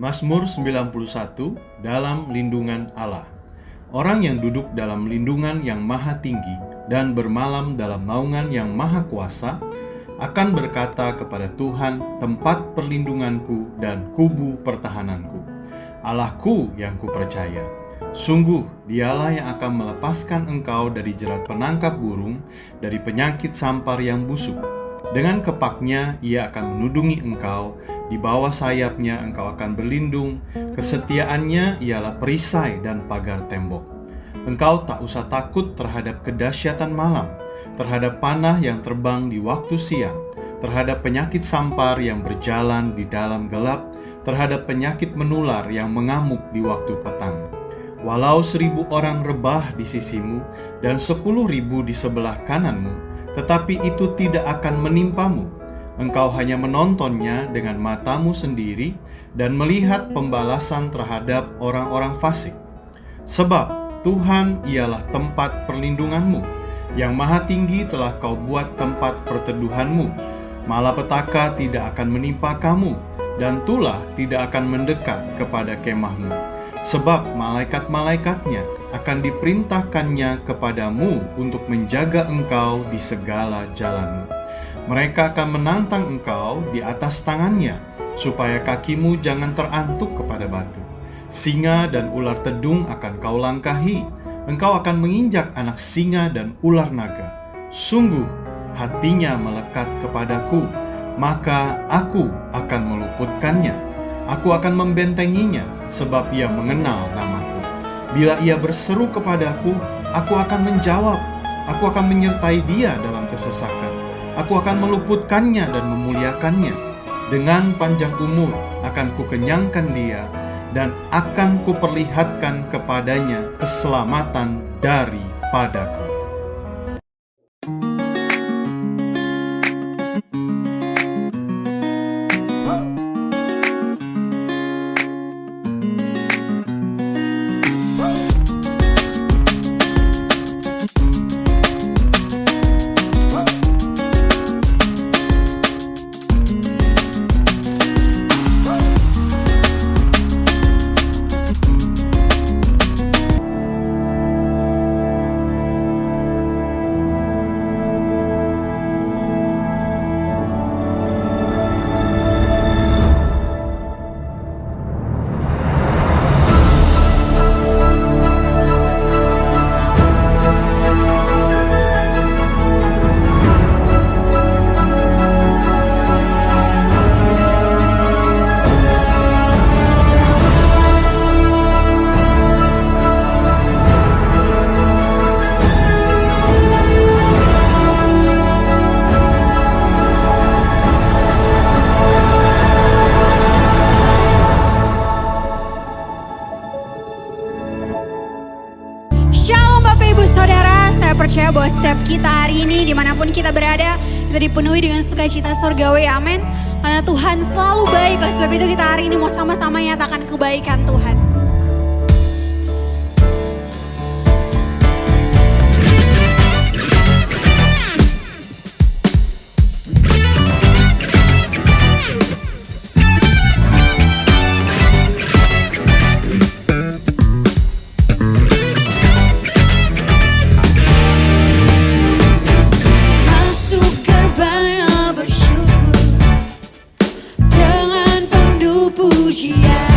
Mazmur 91 dalam lindungan Allah. Orang yang duduk dalam lindungan yang maha tinggi dan bermalam dalam naungan yang maha kuasa akan berkata kepada Tuhan, tempat perlindunganku dan kubu pertahananku, Allahku yang kupercaya. Sungguh dialah yang akan melepaskan engkau dari jerat penangkap burung, dari penyakit sampar yang busuk. Dengan kepaknya ia akan menudungi engkau, di bawah sayapnya engkau akan berlindung, kesetiaannya ialah perisai dan pagar tembok. Engkau tak usah takut terhadap kedahsyatan malam, terhadap panah yang terbang di waktu siang, terhadap penyakit sampar yang berjalan di dalam gelap, terhadap penyakit menular yang mengamuk di waktu petang. Walau 1.000 orang rebah di sisimu dan 10.000 di sebelah kananmu, tetapi itu tidak akan menimpamu. Engkau hanya menontonnya dengan matamu sendiri dan melihat pembalasan terhadap orang-orang fasik. Sebab Tuhan ialah tempat perlindunganmu, yang maha tinggi telah kau buat tempat perteduhanmu. Malapetaka tidak akan menimpa kamu, dan tulah tidak akan mendekat kepada kemahmu. Sebab malaikat-malaikatnya akan diperintahkannya kepadamu untuk menjaga engkau di segala jalanmu. Mereka akan menantang engkau di atas tangannya, supaya kakimu jangan terantuk kepada batu. Singa dan ular tedung akan kau langkahi, engkau akan menginjak anak singa dan ular naga. Sungguh hatinya melekat kepadaku, maka aku akan meluputkannya. Aku akan membentenginya, sebab ia mengenal namaku. Bila ia berseru kepadaku, aku akan menjawab. Aku akan menyertai dia dalam kesesakan. Aku akan meluputkannya dan memuliakannya. Dengan panjang umur akan kukenyangkan dia, dan akan kuperlihatkan kepadanya keselamatan daripadaku. Percaya bahwa setiap kita hari ini dimanapun kita berada, kita dipenuhi dengan sukacita surgawi, amin. Karena Tuhan selalu baik, oleh sebab itu kita hari ini mau sama-sama nyatakan kebaikan Tuhan. Pujian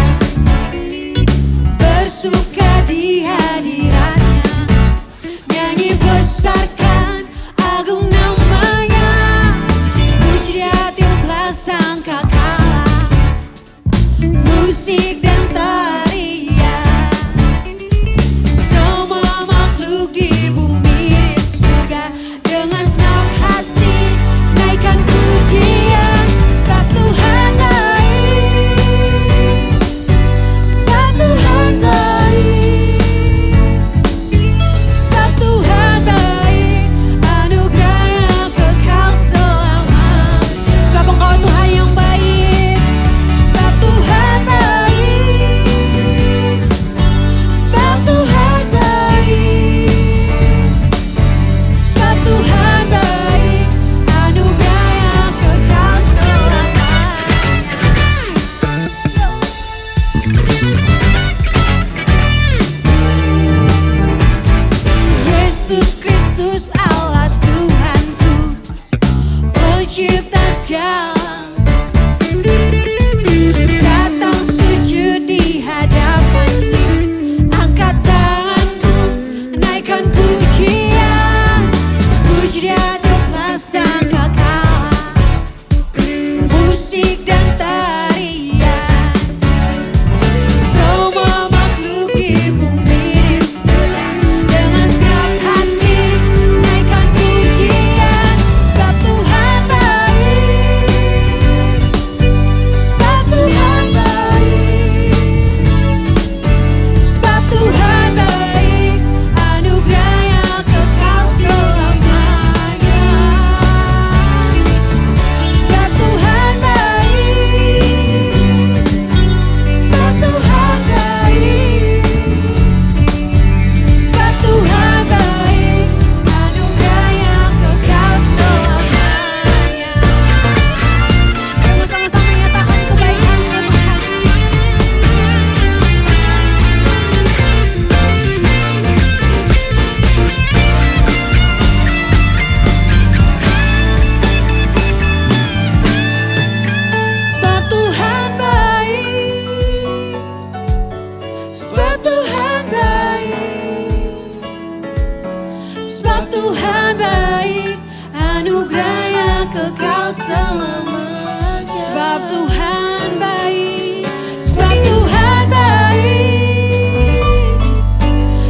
kekal selamanya. Sebab Tuhan baik, sebab Tuhan baik,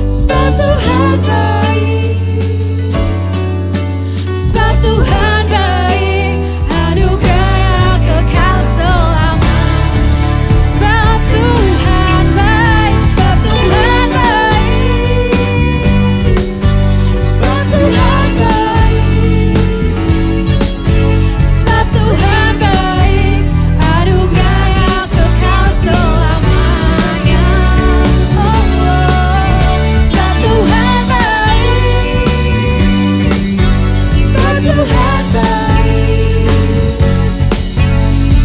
sebab Tuhan baik, sebab Tuhan baik, anugerah kekal selamanya. Sebab Tuhan baik, sebab Tuhan baik, sebab Tuhan baik, sebab Tuhan baik, anugerah kekal selamanya. Oh, sebab Tuhan baik, sebab Tuhan baik,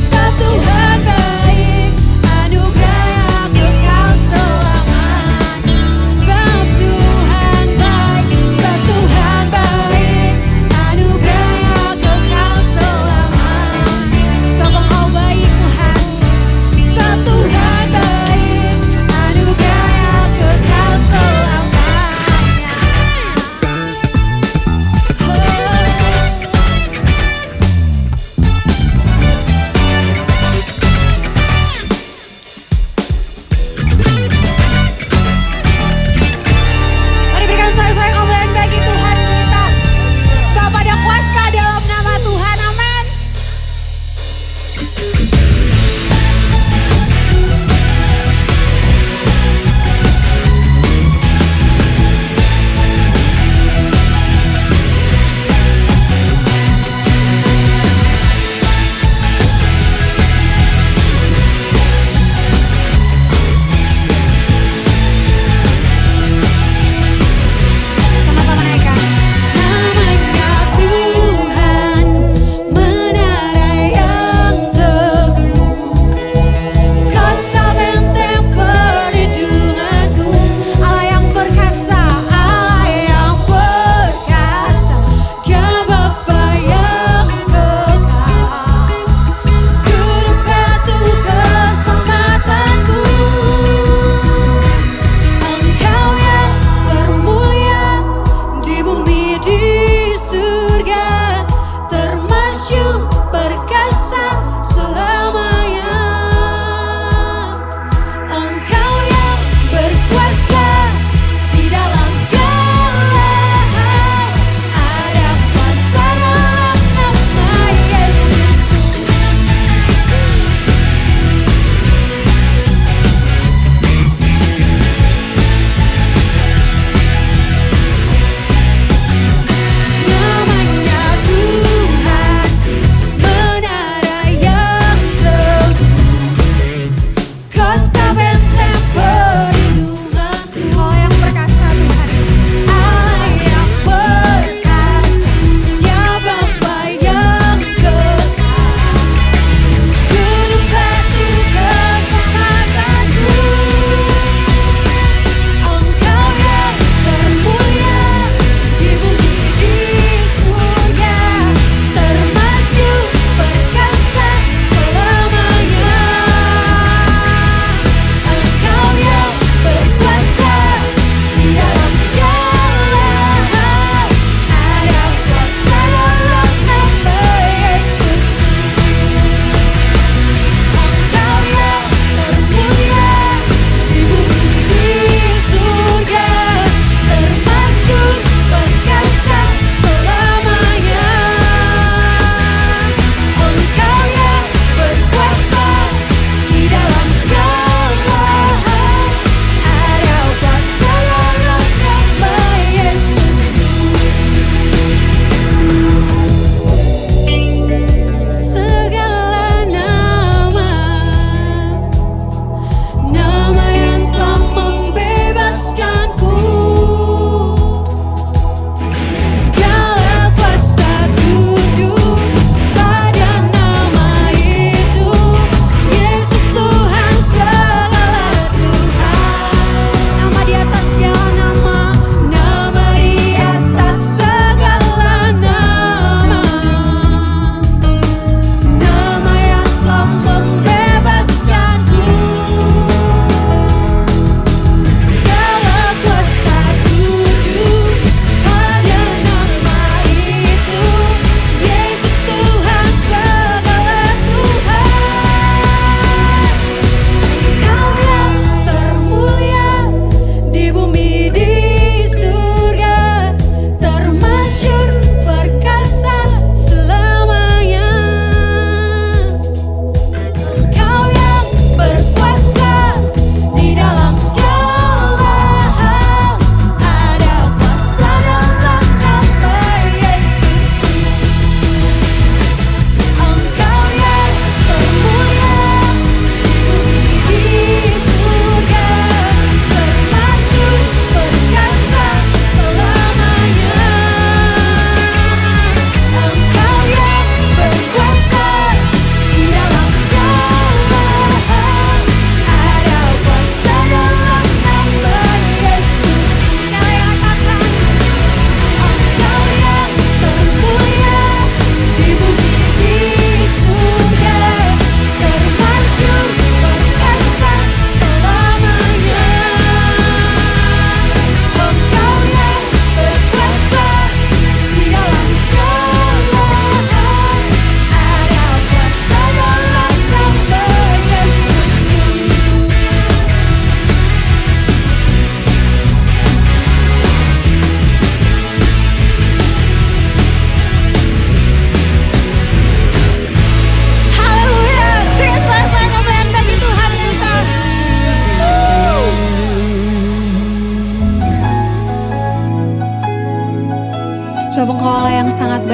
sebab Tuhan baik, anugerah kekal selamanya. Sebab Tuhan baik, sebab Tuhan baik, anugerah kekal selamanya. Sebab Engkau baik Tuhan, sebab Tuhan baik, anugerah kekal selamanya. Oh,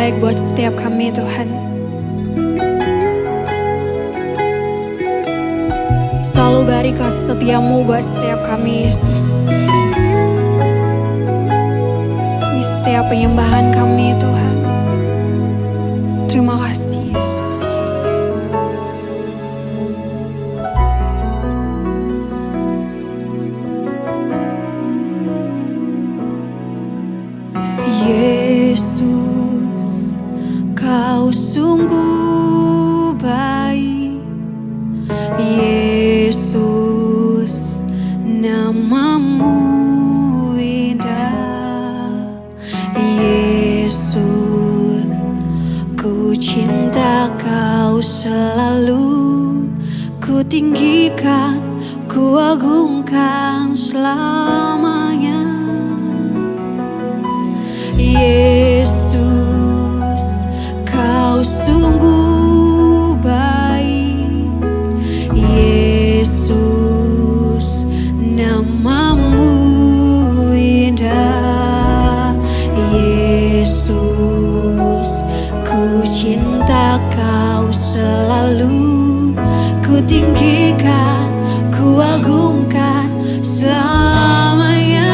baik buat setiap kami Tuhan. Selalu baik kasih setiamu buat setiap kami Yesus. Di setiap penyembahan kami Tuhan. Terima kasih Yesus. Yesus, kau sungguh baik. Yesus, namamu indah. Yesus, ku cinta kau selalu. Ku tinggikan, ku agungkan selamanya. Yesus, kau sungguh baik. Yesus, namamu indah. Yesus, ku cinta kau selalu. Ku tinggikan, ku agungkan selamanya.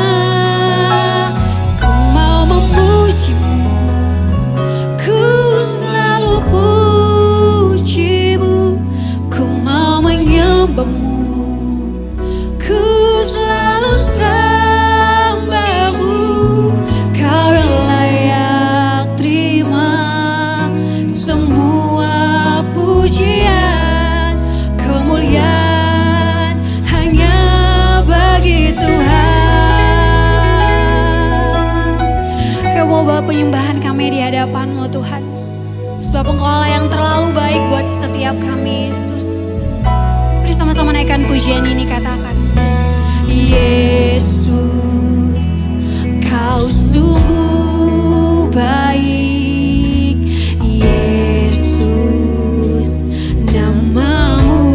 Penyembahan kami di hadapan-Mu Tuhan. Sebab Engkau yang terlalu baik buat setiap kami Yesus. Mari sama-sama naikkan pujian ini, katakan. Yesus, kau sungguh baik. Yesus, namamu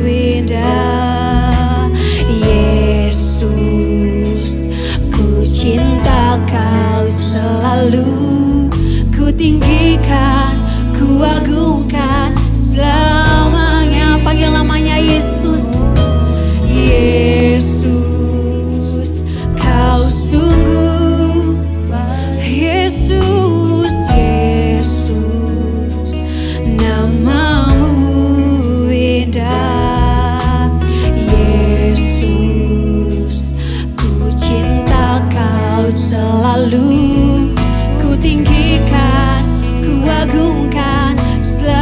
indah. Yesus, ku cinta kau selalu. Ku tinggikan, ku agungkan selamanya. Panggil namanya Yesus. Yesus, kau sungguh baik. Yesus, Yesus, namamu indah. Yesus, ku cinta kau selalu. Ku tinggikan, ku agungkan selamanya.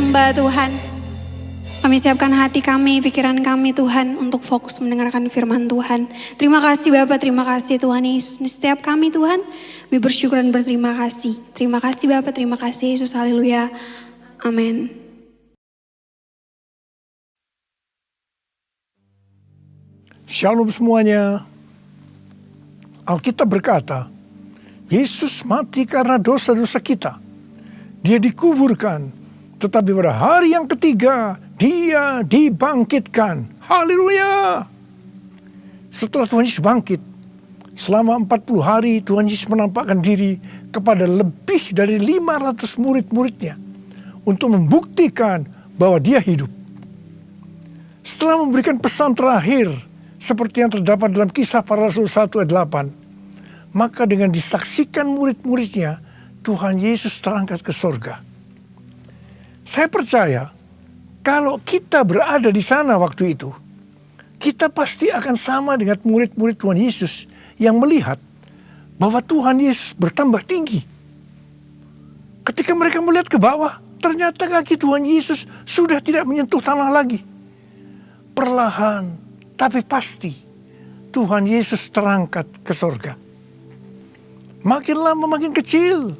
hamba Tuhan. Kami siapkan hati kami, pikiran kami Tuhan untuk fokus mendengarkan firman Tuhan. Terima kasih Bapak, terima kasih Tuhan Yesus. Setiap kami Tuhan, kami bersyukur dan berterima kasih. Terima kasih Bapak, terima kasih Yesus, haleluya. Amin. Shalom semuanya. Alkitab berkata, Yesus mati karena dosa-dosa kita. Dia dikuburkan, tetapi pada hari yang ketiga, Dia dibangkitkan. Haleluya! Setelah Tuhan Yesus bangkit, selama 40 hari Tuhan Yesus menampakkan diri kepada lebih dari 500 murid-muridnya untuk membuktikan bahwa Dia hidup. Setelah memberikan pesan terakhir seperti yang terdapat dalam Kisah Para Rasul 1 ayat 8, maka dengan disaksikan murid-muridnya, Tuhan Yesus terangkat ke sorga. Saya percaya kalau kita berada di sana waktu itu, kita pasti akan sama dengan murid-murid Tuhan Yesus yang melihat bahwa Tuhan Yesus bertambah tinggi. Ketika mereka melihat ke bawah, ternyata kaki Tuhan Yesus sudah tidak menyentuh tanah lagi. Perlahan tapi pasti Tuhan Yesus terangkat ke sorga. Makin lama makin kecil,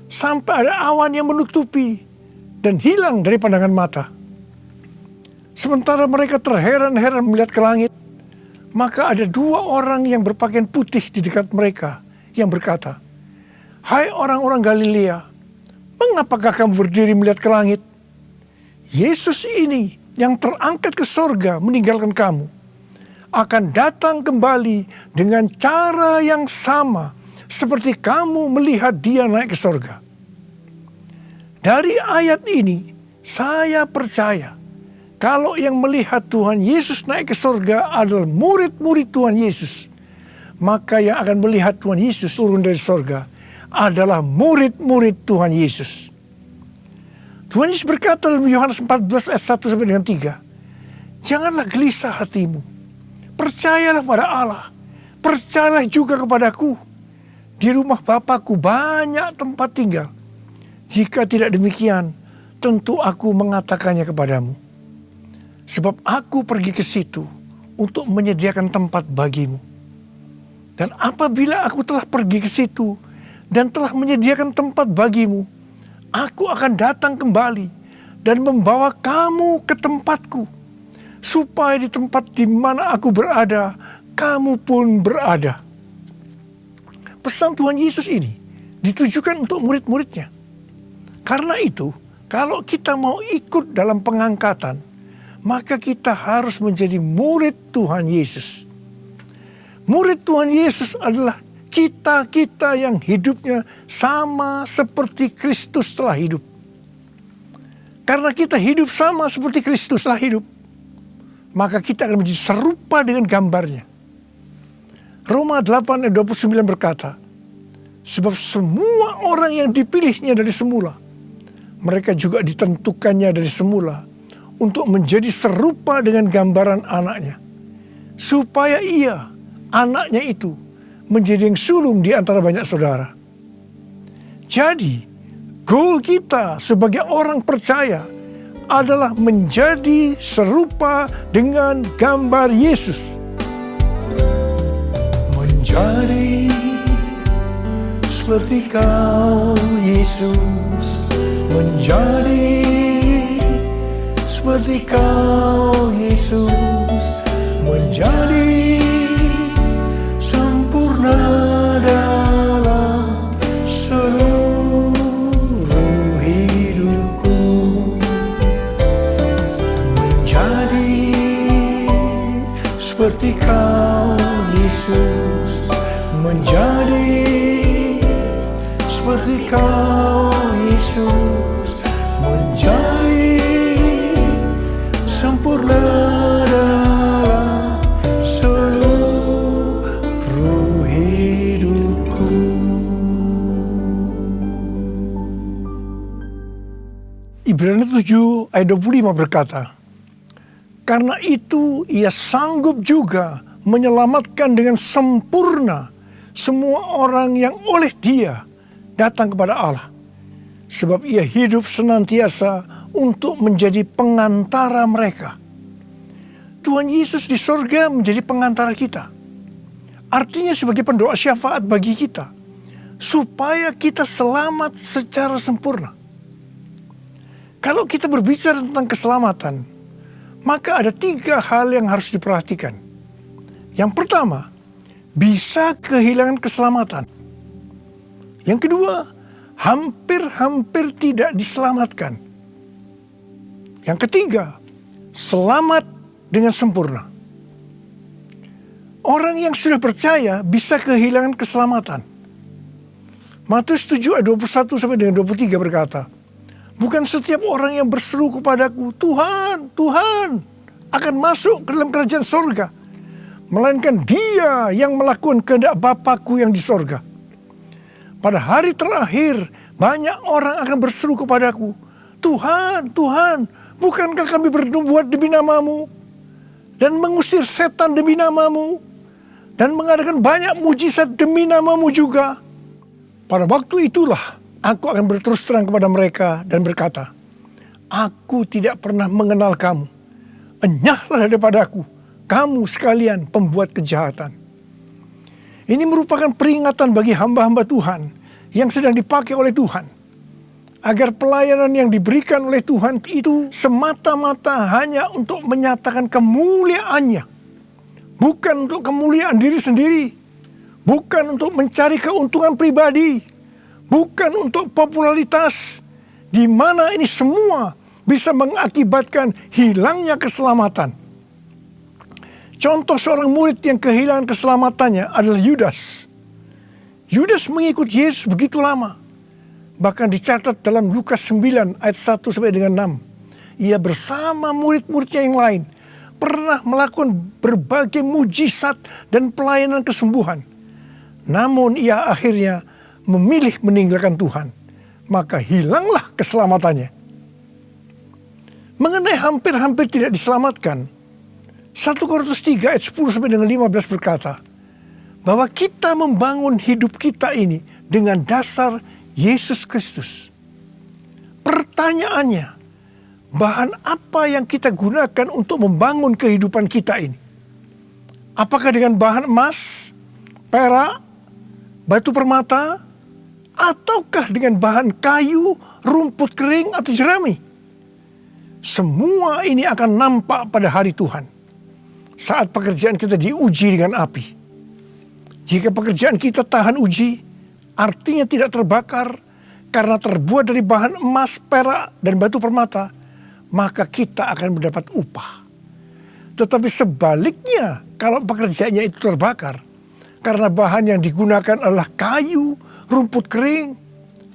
sampai ada awan yang menutupi dan hilang dari pandangan mata. Sementara mereka terheran-heran melihat ke langit, maka ada dua orang yang berpakaian putih di dekat mereka yang berkata, "Hai orang-orang Galilea, mengapakah kamu berdiri melihat ke langit? Yesus ini yang terangkat ke sorga meninggalkan kamu, akan datang kembali dengan cara yang sama seperti kamu melihat Dia naik ke sorga." Dari ayat ini, saya percaya kalau yang melihat Tuhan Yesus naik ke sorga adalah murid-murid Tuhan Yesus, maka yang akan melihat Tuhan Yesus turun dari sorga adalah murid-murid Tuhan Yesus. Tuhan Yesus berkata dalam Yohanes 14 ayat 1 sampai dengan 3, "Janganlah gelisah hatimu, percayalah pada Allah, percayalah juga kepadaku. Di rumah Bapa-Ku banyak tempat tinggal. Jika tidak demikian, tentu aku mengatakannya kepadamu. Sebab aku pergi ke situ untuk menyediakan tempat bagimu. Dan apabila aku telah pergi ke situ dan telah menyediakan tempat bagimu, aku akan datang kembali dan membawa kamu ke tempatku, supaya di tempat di mana aku berada, kamu pun berada." Pesan Tuhan Yesus ini ditujukan untuk murid-muridnya. Karena itu, kalau kita mau ikut dalam pengangkatan, maka kita harus menjadi murid Tuhan Yesus. Murid Tuhan Yesus adalah kita-kita yang hidupnya sama seperti Kristus telah hidup. Karena kita hidup sama seperti Kristus telah hidup, maka kita akan menjadi serupa dengan gambarnya. Roma 8 ayat 29 berkata, "Sebab semua orang yang dipilihnya dari semula, mereka juga ditentukannya dari semula untuk menjadi serupa dengan gambaran anaknya, supaya ia, anaknya itu, menjadi yang sulung di antara banyak saudara." Jadi, goal kita sebagai orang percaya adalah menjadi serupa dengan gambar Yesus. Menjadi seperti Kau, Yesus. Menjadi seperti Kau, Yesus. Menjadi sempurna dalam seluruh hidupku. Menjadi seperti Kau, Yesus. Menjadi seperti Kau, Yesus. Menjadi sempurna dalam seluruh hidupku. Ibrani 7 ayat 25 berkata, "Karena itu ia sanggup juga menyelamatkan dengan sempurna semua orang yang oleh Dia datang kepada Allah. Sebab ia hidup senantiasa untuk menjadi pengantara mereka. Tuhan Yesus di sorga menjadi pengantara kita. Artinya sebagai pendoa syafaat bagi kita, supaya kita selamat secara sempurna. Kalau kita berbicara tentang keselamatan, maka ada 3 hal yang harus diperhatikan. Yang pertama, bisa kehilangan keselamatan. Yang kedua, hampir-hampir tidak diselamatkan. Yang ketiga, selamat dengan sempurna. Orang yang sudah percaya bisa kehilangan keselamatan. Matius 7 ayat 21 sampai dengan 23 berkata, bukan setiap orang yang berseru kepadaku, Tuhan, Tuhan, akan masuk ke dalam kerajaan sorga, melainkan dia yang melakukan kehendak Bapa-Ku yang di sorga. Pada hari terakhir, banyak orang akan berseru kepadaku, Tuhan, Tuhan, bukankah kami bernubuat demi nama-Mu, dan mengusir setan demi nama-Mu, dan mengadakan banyak mujizat demi nama-Mu juga. Pada waktu itulah, aku akan berterus terang kepada mereka dan berkata, aku tidak pernah mengenal kamu. Enyahlah daripada aku, kamu sekalian pembuat kejahatan. Ini merupakan peringatan bagi hamba-hamba Tuhan yang sedang dipakai oleh Tuhan, agar pelayanan yang diberikan oleh Tuhan itu semata-mata hanya untuk menyatakan kemuliaan-Nya, bukan untuk kemuliaan diri sendiri, bukan untuk mencari keuntungan pribadi, bukan untuk popularitas, di mana ini semua bisa mengakibatkan hilangnya keselamatan. Contoh seorang murid yang kehilangan keselamatannya adalah Yudas. Yudas mengikut Yesus begitu lama. Bahkan dicatat dalam Lukas 9 ayat 1 sampai dengan 6. Ia bersama murid-muridnya yang lain pernah melakukan berbagai mujizat dan pelayanan kesembuhan. Namun ia akhirnya memilih meninggalkan Tuhan. Maka hilanglah keselamatannya. Mengenai hampir-hampir tidak diselamatkan, 1 Korintus 3 ayat 10 sampai dengan 15 berkata, bahwa kita membangun hidup kita ini dengan dasar Yesus Kristus. Pertanyaannya, bahan apa yang kita gunakan untuk membangun kehidupan kita ini? Apakah dengan bahan emas, perak, batu permata, ataukah dengan bahan kayu, rumput kering, atau jerami? Semua ini akan nampak pada hari Tuhan, saat pekerjaan kita diuji dengan api. Jika pekerjaan kita tahan uji, artinya tidak terbakar karena terbuat dari bahan emas, perak, dan batu permata, maka kita akan mendapat upah. Tetapi sebaliknya, kalau pekerjaannya itu terbakar karena bahan yang digunakan adalah kayu, rumput kering,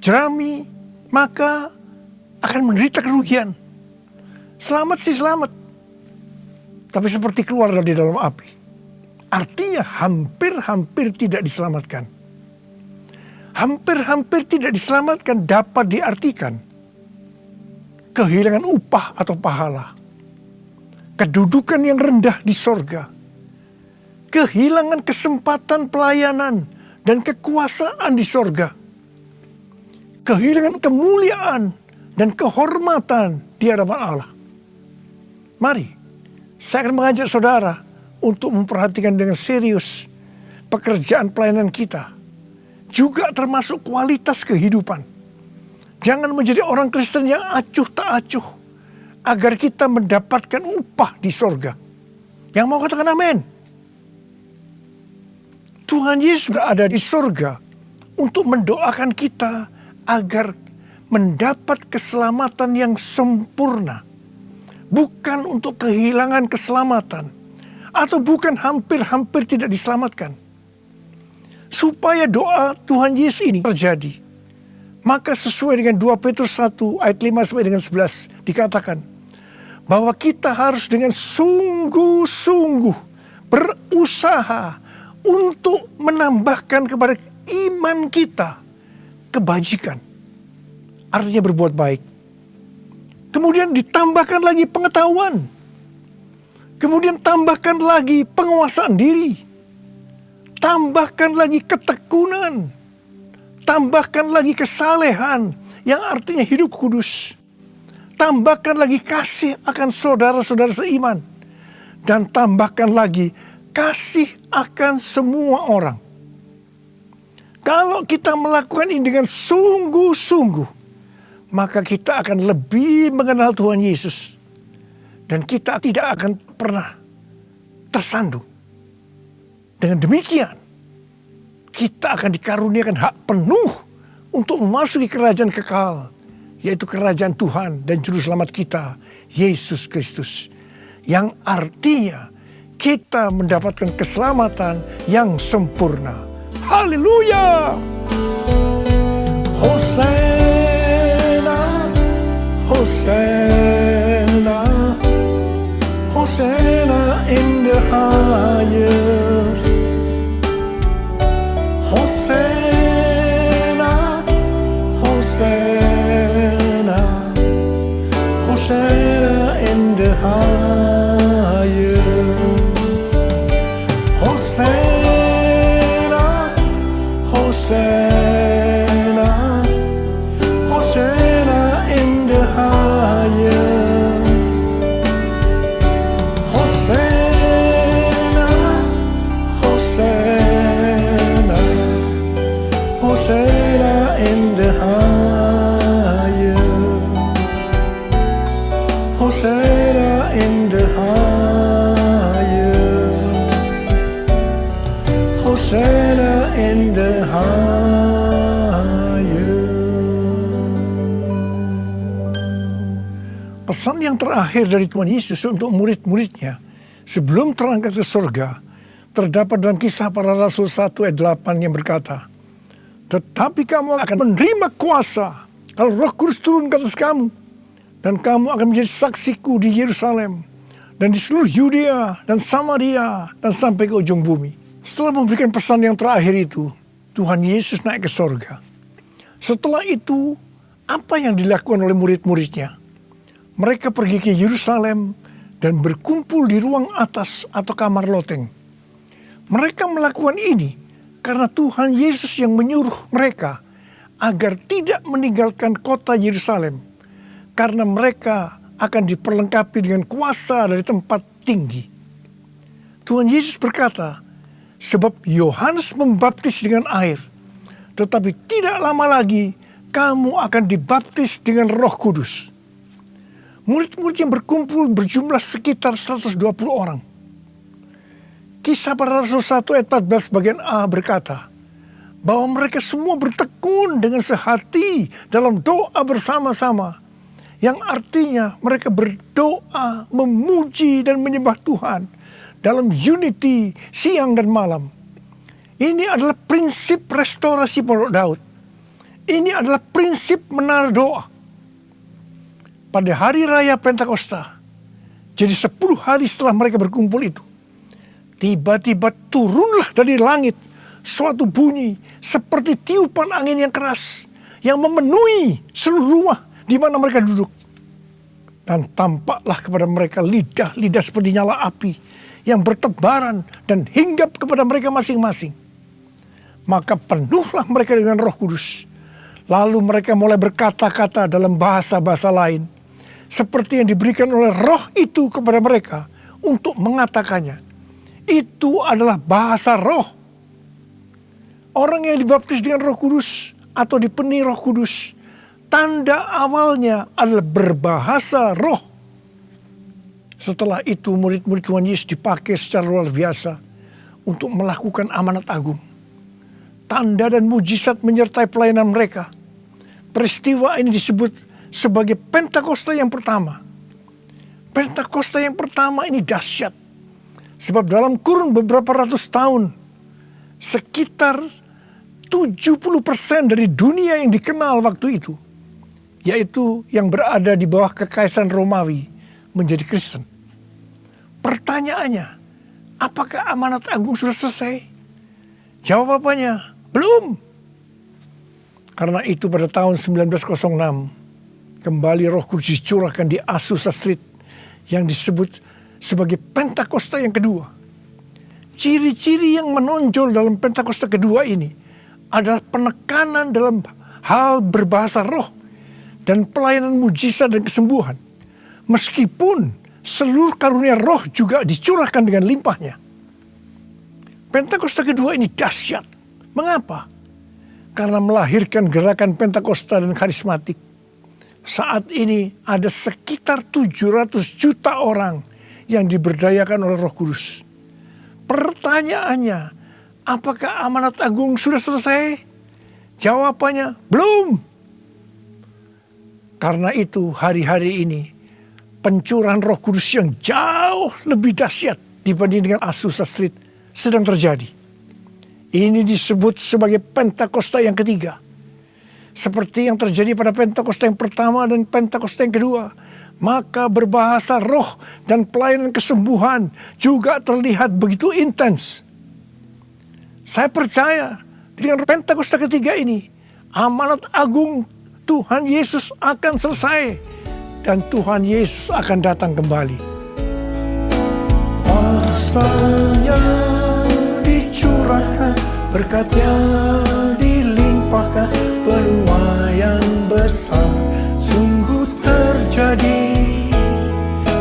jerami, maka akan menderita kerugian. Selamat sih selamat, tapi seperti keluar dari dalam api. Artinya hampir-hampir tidak diselamatkan. Hampir-hampir tidak diselamatkan dapat diartikan kehilangan upah atau pahala, kedudukan yang rendah di sorga, kehilangan kesempatan pelayanan dan kekuasaan di sorga, kehilangan kemuliaan dan kehormatan di hadapan Allah. Mari, saya akan mengajak saudara untuk memperhatikan dengan serius pekerjaan pelayanan kita, juga termasuk kualitas kehidupan. Jangan menjadi orang Kristen yang acuh tak acuh, agar kita mendapatkan upah di sorga. Yang mau katakan amin? Tuhan Yesus berada di sorga untuk mendoakan kita agar mendapat keselamatan yang sempurna. Bukan untuk kehilangan keselamatan, atau bukan hampir-hampir tidak diselamatkan. Supaya doa Tuhan Yesus ini terjadi, maka sesuai dengan 2 Petrus 1 ayat 5 sampai dengan 11 dikatakan bahwa kita harus dengan sungguh-sungguh berusaha untuk menambahkan kepada iman kita kebajikan. Artinya berbuat baik. Kemudian ditambahkan lagi pengetahuan. Kemudian tambahkan lagi penguasaan diri. Tambahkan lagi ketekunan. Tambahkan lagi kesalehan yang artinya hidup kudus. tambahkan lagi kasih akan saudara-saudara seiman. Dan tambahkan lagi kasih akan semua orang. Kalau kita melakukan ini dengan sungguh-sungguh, maka kita akan lebih mengenal Tuhan Yesus. Dan kita tidak akan pernah tersandung. Dengan demikian, kita akan dikaruniakan hak penuh untuk memasuki kerajaan kekal, yaitu kerajaan Tuhan dan Juru Selamat kita, Yesus Kristus. Yang artinya kita mendapatkan keselamatan yang sempurna. Haleluya! Hosana, Hosana, Hosana in the highest. Hosana, Hosana, Hosana in the highest. Hosana, Hosana, Hosana in the highest. Hosana, Hosana, Hosana in the highest. Hosana in the highest. Hosana in the highest. Pesan yang terakhir dari Tuhan Yesus untuk murid-muridnya sebelum terangkat ke surga terdapat dalam Kisah Para Rasul 1 ayat 8 yang berkata, tetapi kamu akan menerima kuasa kalau Roh Kudus turun ke atas kamu, dan kamu akan menjadi saksiku di Yerusalem dan di seluruh Yudea dan Samaria dan sampai ke ujung bumi. Setelah memberikan pesan yang terakhir itu, Tuhan Yesus naik ke surga. Setelah itu, apa yang dilakukan oleh murid-muridnya? Mereka pergi ke Yerusalem dan berkumpul di ruang atas atau kamar loteng. Mereka melakukan ini karena Tuhan Yesus yang menyuruh mereka agar tidak meninggalkan kota Yerusalem, karena mereka akan diperlengkapi dengan kuasa dari tempat tinggi. Tuhan Yesus berkata, sebab Yohanes membaptis dengan air, tetapi tidak lama lagi kamu akan dibaptis dengan Roh Kudus. Murid-murid yang berkumpul berjumlah sekitar 120 orang. Kisah Para Rasul 1 ayat 14 bagian A berkata, bahwa mereka semua bertekun dengan sehati dalam doa bersama-sama, yang artinya mereka berdoa, memuji dan menyembah Tuhan dalam unity siang dan malam. Ini adalah prinsip restorasi Pondok Daud. Ini adalah prinsip menara doa. Pada hari raya Pentakosta, jadi 10 hari setelah mereka berkumpul itu, tiba-tiba turunlah dari langit suatu bunyi seperti tiupan angin yang keras yang memenuhi seluruh rumah di mana mereka duduk. Dan tampaklah kepada mereka lidah-lidah seperti nyala api yang bertebaran dan hinggap kepada mereka masing-masing. Maka penuhlah mereka dengan Roh Kudus. Lalu mereka mulai berkata-kata dalam bahasa-bahasa lain, seperti yang diberikan oleh Roh itu kepada mereka untuk mengatakannya. Itu adalah bahasa Roh. Orang yang dibaptis dengan Roh Kudus atau dipenuhi Roh Kudus, tanda awalnya adalah berbahasa roh. Setelah itu murid-murid Tuhan Yesus dipakai secara luar biasa untuk melakukan amanat agung. Tanda dan mujizat menyertai pelayanan mereka. Peristiwa ini disebut sebagai Pentakosta yang pertama. Pentakosta yang pertama ini dahsyat. Sebab dalam kurun beberapa ratus tahun, sekitar 70% dari dunia yang dikenal waktu itu, yaitu yang berada di bawah kekaisaran Romawi, menjadi Kristen. Pertanyaannya, apakah amanat agung sudah selesai? Jawabannya, belum. Karena itu pada tahun 1906, kembali Roh Kudus dicurahkan di Azusa Street yang disebut sebagai Pentakosta yang kedua. Ciri-ciri yang menonjol dalam Pentakosta kedua ini adalah penekanan dalam hal berbahasa roh dan pelayanan mujizat dan kesembuhan. Meskipun seluruh karunia roh juga dicurahkan dengan limpahnya. Pentakosta kedua ini dahsyat. Mengapa? Karena melahirkan gerakan Pentakosta dan karismatik. Saat ini ada sekitar 700 juta orang yang diberdayakan oleh Roh Kudus. Pertanyaannya, apakah amanat agung sudah selesai? Jawabannya, belum. Karena itu hari-hari ini pencurahan Roh Kudus yang jauh lebih dahsyat dibanding dengan Azusa Street sedang terjadi. Ini disebut sebagai Pentakosta yang ketiga. Seperti yang terjadi pada Pentakosta yang pertama dan Pentakosta yang kedua. Maka berbahasa roh dan pelayanan kesembuhan juga terlihat begitu intens. Saya percaya dengan Pentakosta ketiga ini, amanat agung Tuhan Yesus akan selesai. Dan Tuhan Yesus akan datang kembali. Kuasanya dicurahkan, berkatnya dilimpahkan, penuaian besar sungguh terjadi.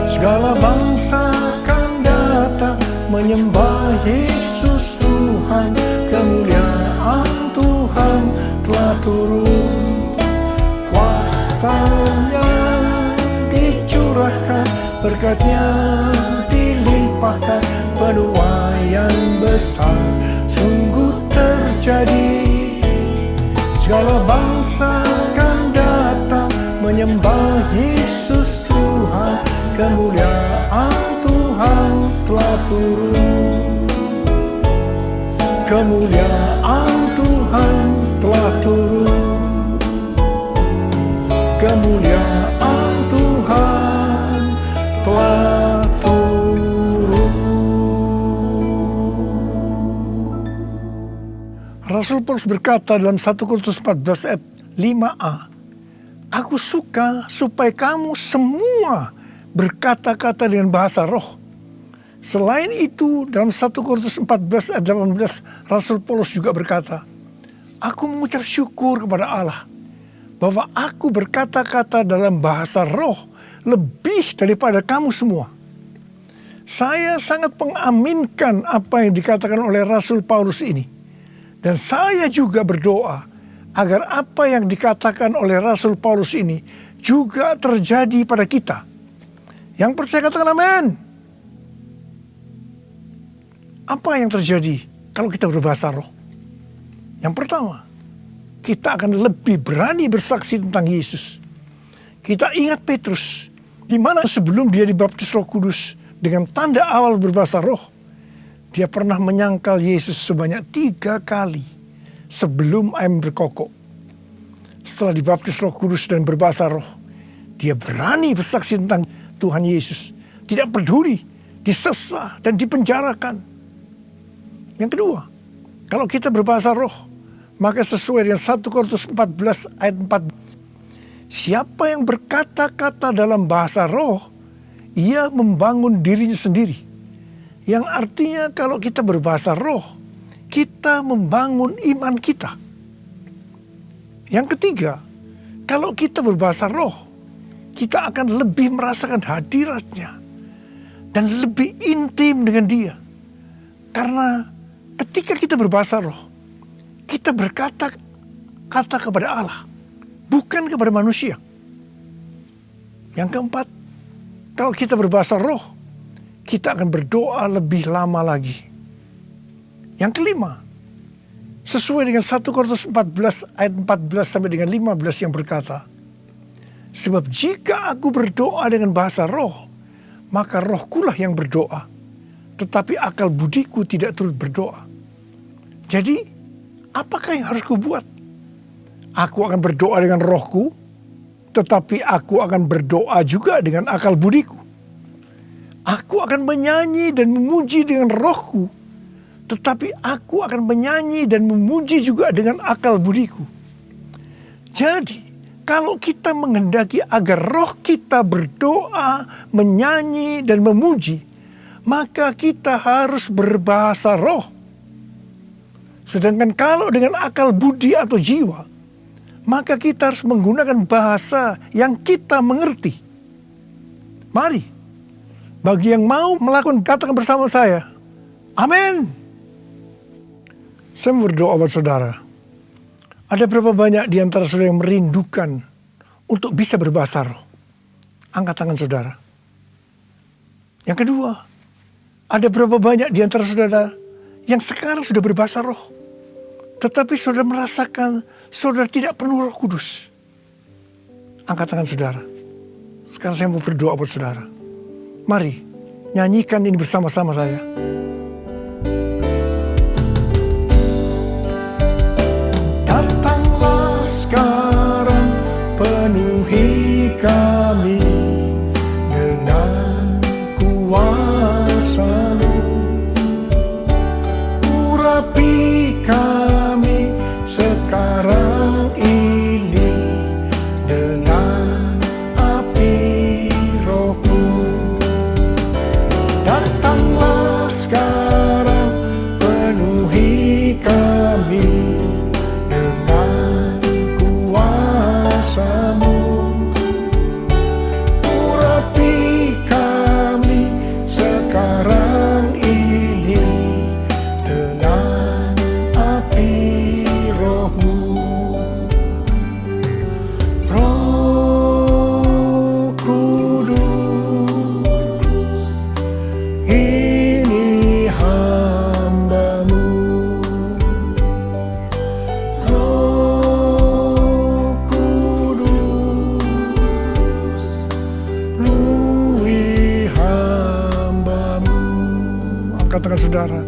Segala bangsa akan datang menyembah Yesus Tuhan, kemuliaan Tuhan telah turun. Kuasanya dicurahkan, berkatnya dilimpahkan, penuaian besar sungguh terjadi. Segala bangsa akan datang menyembah Yesus Tuhan, kemuliaan Tuhan telah turun. Kemuliaan Tuhan telah turun. Kemuliaan Tuhan telah turun. Rasul Paulus berkata dalam 1 Korintus 14 ayat 5a, aku suka supaya kamu semua berkata-kata dengan bahasa roh. Selain itu dalam 1 Korintus 14 ayat 18 Rasul Paulus juga berkata, aku mengucap syukur kepada Allah bahwa aku berkata-kata dalam bahasa roh lebih daripada kamu semua. Saya sangat mengaminkan apa yang dikatakan oleh Rasul Paulus ini. Dan saya juga berdoa agar apa yang dikatakan oleh Rasul Paulus ini juga terjadi pada kita. Yang percaya katakan amin. Apa yang terjadi kalau kita berbahasa roh? Yang pertama, kita akan lebih berani bersaksi tentang Yesus. Kita ingat Petrus, di mana sebelum dia dibaptis Roh Kudus dengan tanda awal berbahasa roh, dia pernah menyangkal Yesus sebanyak 3 kali sebelum ayam berkokok. Setelah dibaptis Roh Kudus dan berbahasa roh, dia berani bersaksi tentang Tuhan Yesus. Tidak peduli disesah dan dipenjarakan. Yang kedua, kalau kita berbahasa roh, maka sesuai dengan 1 Korintus 14 ayat 4. Siapa yang berkata-kata dalam bahasa roh, ia membangun dirinya sendiri. Yang artinya kalau kita berbahasa roh, kita membangun iman kita. Yang ketiga, kalau kita berbahasa roh, kita akan lebih merasakan hadiratnya dan lebih intim dengan dia. Karena ketika kita berbahasa roh, kita berkata-kata kepada Allah, bukan kepada manusia. Yang keempat, kalau kita berbahasa roh, kita akan berdoa lebih lama lagi. Yang kelima, sesuai dengan 1 Korintus 14 ayat 14 sampai dengan 15 yang berkata, sebab jika aku berdoa dengan bahasa roh, maka rohkulah yang berdoa, tetapi akal budiku tidak turut berdoa. Jadi, apakah yang harus kubuat? Aku akan berdoa dengan rohku, tetapi aku akan berdoa juga dengan akal budiku. Aku akan menyanyi dan memuji dengan rohku, tetapi aku akan menyanyi dan memuji juga dengan akal budiku. Jadi, kalau kita menghendaki agar roh kita berdoa, menyanyi, dan memuji, maka kita harus berbahasa roh. Sedangkan kalau dengan akal budi atau jiwa, maka kita harus menggunakan bahasa yang kita mengerti. Mari, bagi yang mau melakukan, katakan bersama saya, amin. Saya berdoa buat saudara. Ada berapa banyak di antara saudara yang merindukan untuk bisa berbahasa roh? Angkat tangan saudara. Yang kedua, ada berapa banyak di antara saudara yang sekarang sudah berbahasa roh, tetapi saudara merasakan saudara tidak penuh Roh Kudus? Angkat tangan saudara. Sekarang saya mau berdoa buat saudara. Mari, nyanyikan ini bersama-sama saya. Datanglah sekarang, penuhi kami dengan kuasa-Mu. Urapi kami sekarang ini dengan api Roh-Mu. Datanglah sekarang, penuhi kami dengan kuasa-Mu. Urapi kami sekarang ini dengan api Roh-Mu. Roh Kudus, ini hamba-Mu. Roh Kudus, penuhi hamba-Mu. Angkat tangan saudara.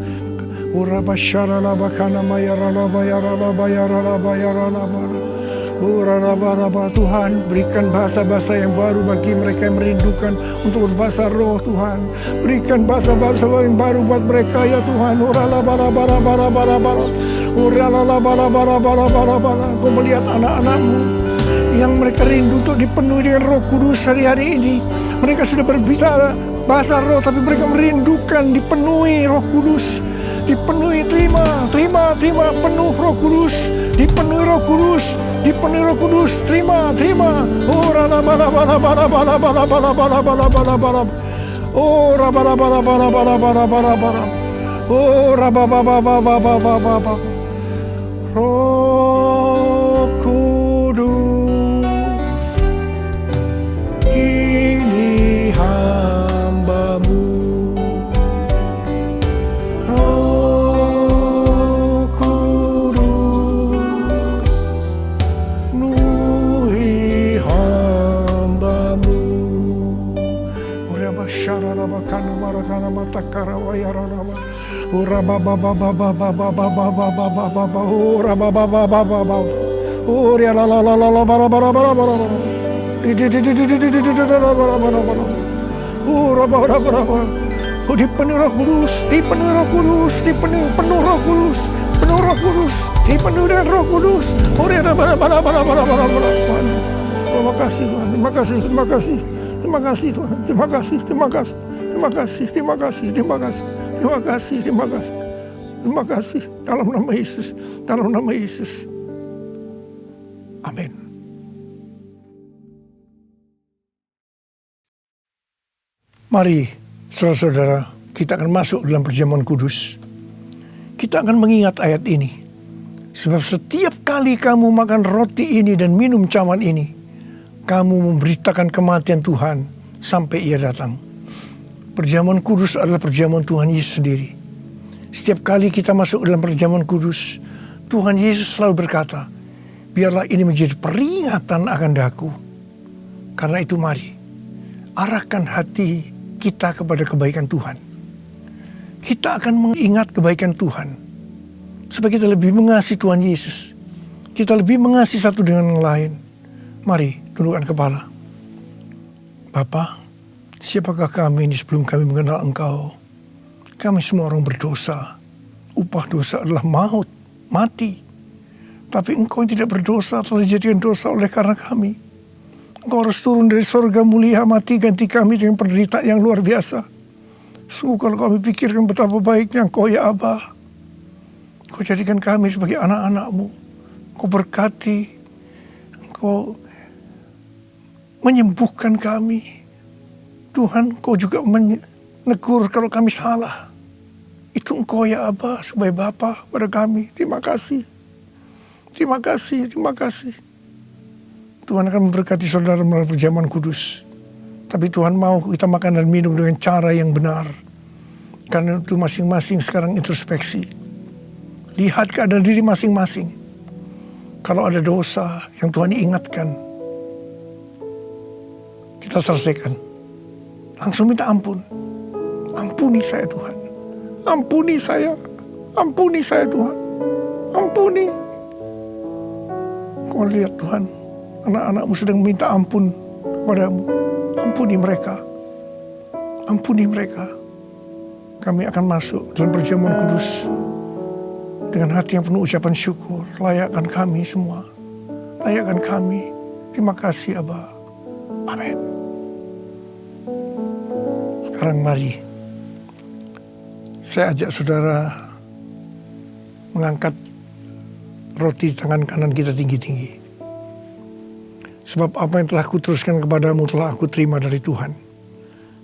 Tuhan, berikan bahasa-bahasa yang baru bagi mereka yang merindukan untuk berbahasa roh, Tuhan. Berikan bahasa-bahasa yang baru buat mereka, ya Tuhan. Kau melihat anak-anak-Mu yang mereka rindu untuk dipenuhi dengan Roh Kudus hari-hari ini. Mereka sudah berbicara bahasa roh, tapi mereka merindukan dipenuhi Roh Kudus. Dipenuhi, terima, penuh Roh Kudus. Dipenuhi Roh Kudus, dipenuhi Roh Kudus, terima. Oh, Roh Kudus, ini hamba-Mu. Roh Kudus, penuhi hamba-Mu. Syaralabakana marakana matakara wayaralama. Ora baba baba baba baba baba baba ora baba baba baba. Ora la la la la la bara bara bara bara. Ora bara bara bara. Dipenuhi Roh Kudus, dipenuhi Roh Kudus, dipenuhi penuh Roh Kudus, penuh Roh Kudus, dipenuhi dengan Roh Kudus. Ora bara bara bara bara bara bara. Terima kasih Tuhan, terima kasih, terima kasih. Terima kasih Tuhan, terima kasih, terima kasih, terima kasih, terima kasih, terima kasih, terima kasih, terima kasih, terima kasih, dalam nama Yesus, dalam nama Yesus. Amin. Mari saudara-saudara, kita akan masuk dalam perjamuan kudus. Kita akan mengingat ayat ini. Sebab setiap kali kamu makan roti ini dan minum cawan ini, kamu memberitakan kematian Tuhan sampai Ia datang. Perjamuan kudus adalah perjamuan Tuhan Yesus sendiri. Setiap kali kita masuk dalam perjamuan kudus, Tuhan Yesus selalu berkata, biarlah ini menjadi peringatan akan daku. Karena itu mari, arahkan hati kita kepada kebaikan Tuhan. Kita akan mengingat kebaikan Tuhan. Supaya kita lebih mengasihi Tuhan Yesus. Kita lebih mengasihi satu dengan yang lain. Mari, tundukkan kepala. Bapa, siapakah kami ini sebelum kami mengenal Engkau? Kami semua orang berdosa. Upah dosa adalah maut, mati. Tapi Engkau yang tidak berdosa telah dijadikan dosa oleh karena kami. Engkau harus turun dari surga mulia, mati ganti kami dengan penderitaan yang luar biasa. Sungguh kalau kami pikirkan betapa baiknya Engkau ya Aba. Kau jadikan kami sebagai anak-anak-Mu. Kau berkati Engkau menyembuhkan kami. Tuhan, Engkau juga menegur kalau kami salah. Itu Engkau ya Aba sebagai Bapa pada kami. Terima kasih. Terima kasih, terima kasih. Tuhan akan memberkati saudara melalui perjamuan kudus. Tapi Tuhan mau kita makan dan minum dengan cara yang benar. Karena itu masing-masing sekarang introspeksi. Lihat keadaan diri masing-masing. Kalau ada dosa yang Tuhan ingatkan, kita selesaikan. Langsung minta ampun. Ampuni saya Tuhan. Ampuni saya. Ampuni saya Tuhan. Ampuni. Kau lihat Tuhan, anak-anakmu sedang minta ampun kepadamu. Ampuni mereka. Ampuni mereka. Kami akan masuk dalam perjamuan kudus dengan hati yang penuh ucapan syukur. Layakkan kami semua. Layakkan kami. Terima kasih Aba. Amin. Sekarang mari saya ajak saudara mengangkat roti di tangan kanan kita tinggi-tinggi. Sebab apa yang telah kuteruskan kepadamu telah aku terima dari Tuhan.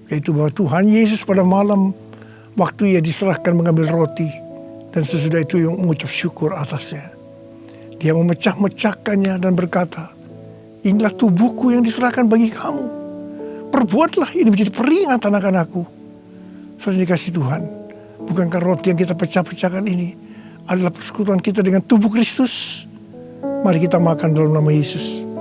Yaitu bahwa Tuhan Yesus pada malam waktu ia diserahkan mengambil roti, dan sesudah itu yang mengucap syukur atasnya. Dia memecah-mecahkannya dan berkata, inilah tubuhku yang diserahkan bagi kamu. Perbuatlah ini menjadi peringatan akan aku. Saudara dikasih Tuhan, bukankah roti yang kita pecah-pecahkan ini adalah persekutuan kita dengan tubuh Kristus? Mari kita makan dalam nama Yesus.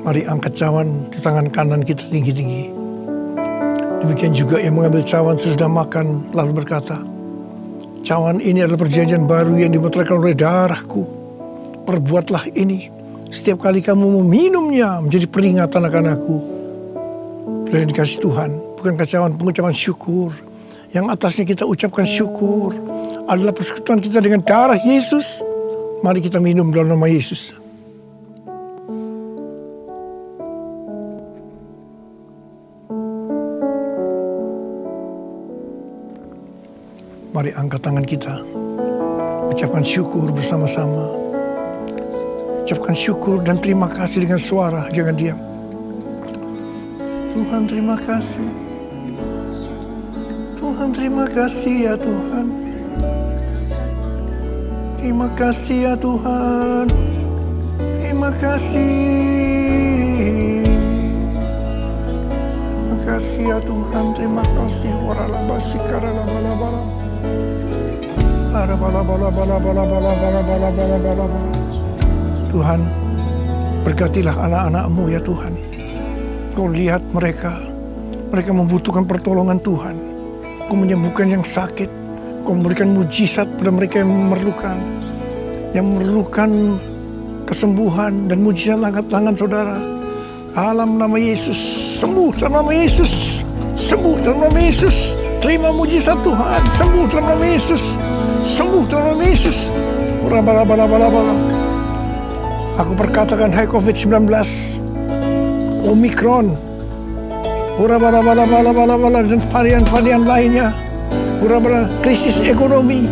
Mari angkat cawan di tangan kanan kita tinggi-tinggi. Demikian juga yang mengambil cawan sesudah makan lalu berkata, cawan ini adalah perjanjian baru yang dimeteraikan oleh darahku. Perbuatlah ini setiap kali kamu meminumnya menjadi peringatan akan aku. Telah dikasih Tuhan, bukankah cawan pengucapan syukur yang atasnya kita ucapkan syukur adalah persekutuan kita dengan darah Yesus. Mari kita minum dalam nama Yesus. Mari angkat tangan kita. Ucapkan syukur bersama-sama. Ucapkan syukur dan terima kasih dengan suara. Jangan diam. Tuhan terima kasih. Tuhan terima kasih ya Tuhan. Terima kasih ya Tuhan. Terima kasih. Terima kasih ya Tuhan. Terima kasih. Waralabasi karalabala-bala. Tuhan, berkatilah anak-anak-Mu ya Tuhan. Kau lihat mereka membutuhkan pertolongan Tuhan. Kau menyembuhkan yang sakit. Kau memberikan mujizat pada mereka yang memerlukan kesembuhan dan mujizat angkat tangan saudara. Dalam nama Yesus, sembuh dalam nama Yesus, sembuh dalam nama Yesus. Terima mujizat Tuhan, sembuh dalam nama Yesus. Sembuh dalam nama Yesus. Aku perkatakan hai COVID-19, Omikron, dan varian-varian lainnya, krisis ekonomi.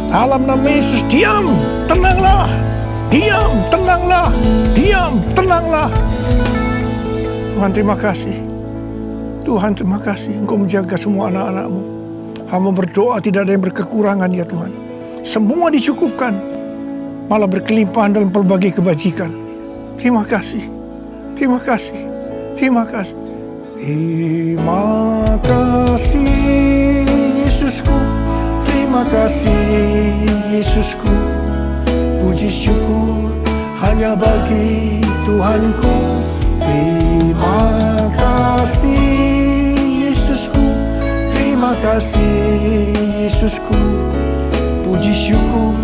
Dalam nama Yesus, diam, tenanglah. Diam, tenanglah. Diam, tenanglah. Tuhan terima kasih. Tuhan terima kasih. Engkau menjaga semua anak-anak-Mu. Hamba berdoa tidak ada yang berkekurangan ya Tuhan. Semua dicukupkan. Malah berkelimpahan dalam pelbagai kebajikan. Terima kasih. Terima kasih. Terima kasih. Terima kasih Yesusku. Terima kasih Yesusku. Puji syukur hanya bagi Tuhanku. Terima kasih Yesusku. Terima kasih Yesusku. Puji syukur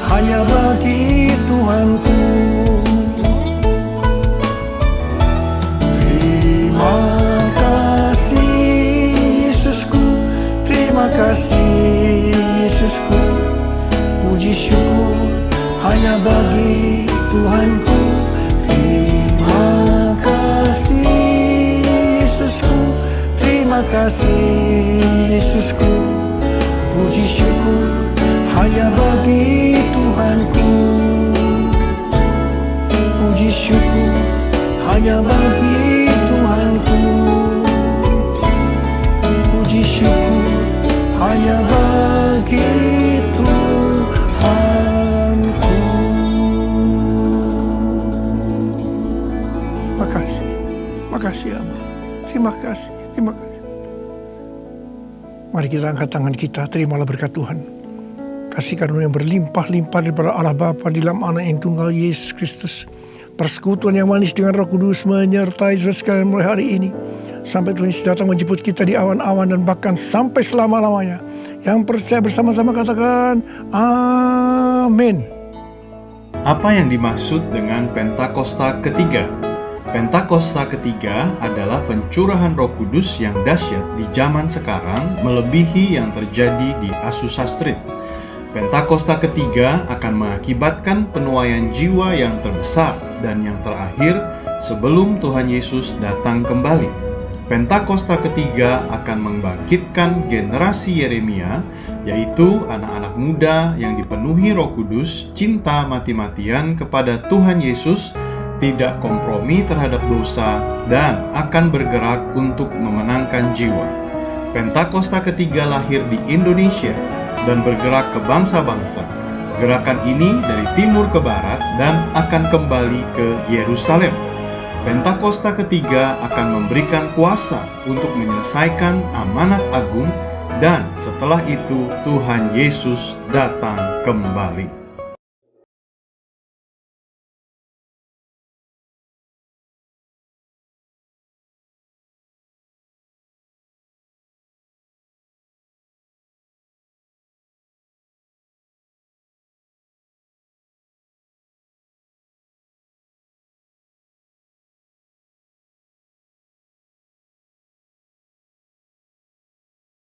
hanya bagi Tuhanku. Terima kasih Yesusku. Terima kasih terima kasih Yesusku. Puji syukur hanya bagi Tuhanku. Puji syukur hanya bagi Tuhanku. Puji syukur hanya bagi Tuhanku. Makasih, makasih Abah. Terima kasih, terima kasih. Mari kita angkat tangan kita, terimalah berkat Tuhan. Kasih karunia yang berlimpah-limpah daripada Allah Bapa di dalam Anak yang tunggal Yesus Kristus. Persekutuan yang manis dengan Roh Kudus menyertai saudara sekalian mulai hari ini. Sampai Tuhan Yesus datang menjemput kita di awan-awan dan bahkan sampai selama-lamanya. Yang percaya bersama-sama katakan, amin. Apa yang dimaksud dengan Pentakosta ketiga? Pentakosta ketiga adalah pencurahan Roh Kudus yang dahsyat di zaman sekarang melebihi yang terjadi di Azusa Street. Pentakosta ketiga akan mengakibatkan penuaian jiwa yang terbesar dan yang terakhir sebelum Tuhan Yesus datang kembali. Pentakosta ketiga akan membangkitkan generasi Yeremia, yaitu anak-anak muda yang dipenuhi Roh Kudus, cinta mati-matian kepada Tuhan Yesus, tidak kompromi terhadap dosa, dan akan bergerak untuk memenangkan jiwa. Pentakosta ketiga lahir di Indonesia dan bergerak ke bangsa-bangsa. Gerakan ini dari timur ke barat dan akan kembali ke Yerusalem. Pentakosta ketiga akan memberikan kuasa untuk menyelesaikan amanat agung, dan setelah itu Tuhan Yesus datang kembali.